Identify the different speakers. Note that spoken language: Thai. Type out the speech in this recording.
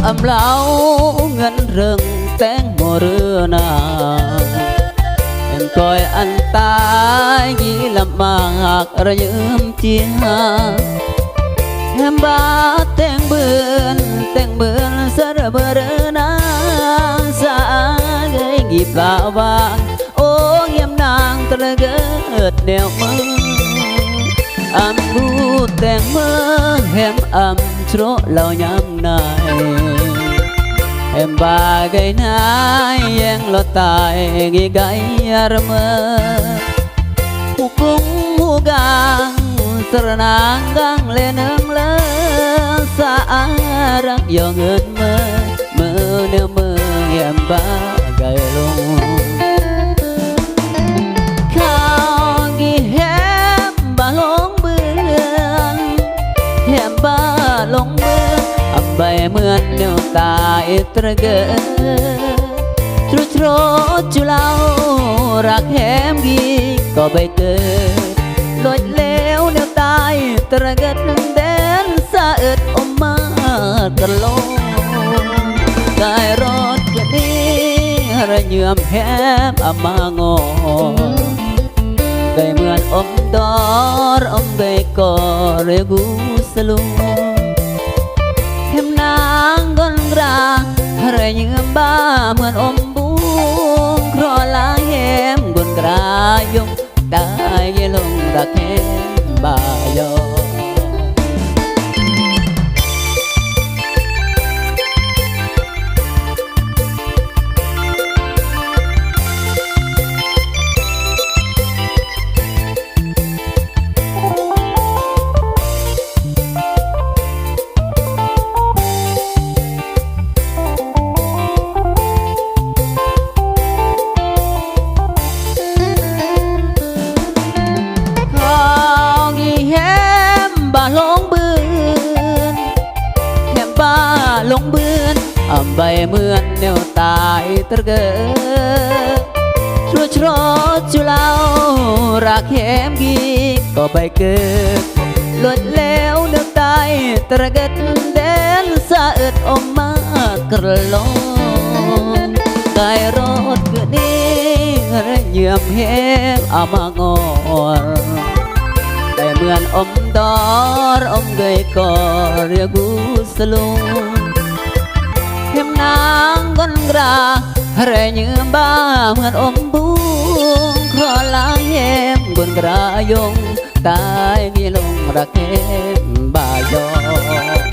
Speaker 1: อำเล่าเงินเริงแตงโมเรือนาเป็นคอยอันตายยี่ลำมากระยืมเจียแฮมบาแตงเบือนสระเบอร์นาสาเกยกีปลาวางโอ้เงียมนางตระเกิดแนวมืออำบูแตงเมื่อแฮมอำชโรเหล่ายำนายแฮมบาไกนายยังลอตายกีไกยารเมอผู้กุ้งผู้กางสระนางกังเลนงเลสารักยองเงินเมื่อเนื้อมือแฮมบาไกลงข้าวกีแฮมบาลงเบือนแฮมบาลงเบือนอำใบเหมือนเนื้อตายตระเกิดทรุโรจุเล่ารักแฮมกีก็ไปเกิดลอยเลวเนื้อตายตระเกิดเด่นสะอึดอมมากระโลกายรถกันนี้ระเยื่อมแฮมอามางอไกเหมือนอมดอรอมไกก่อเรกูสลุงแฮมนางกนกราระเยื่อมบ้าเหมือนอมบุ้งครอลาแฮมกนกรายงได้ลงรักแฮมบ่ายอลงเบือนอำใบเหมือนแนวตายตระเกิดชั่วชรจุเล่ารักแฮมกีก็ไปเกิดลดแล้วเนื้อตายตระเกิดเด่นสะอึดอมมากระลงกายรถเกิดนี้ระเยื่อมแฮมอามางอนได้เหมือนอมดอรอมเกยก่อเรียกูสลุงแฮมนางกนกราเรยยืมบ้าเหมือนอมบุ้งครอลาแฮมกนกรายงตายมีลงรักแฮมบ่ายอ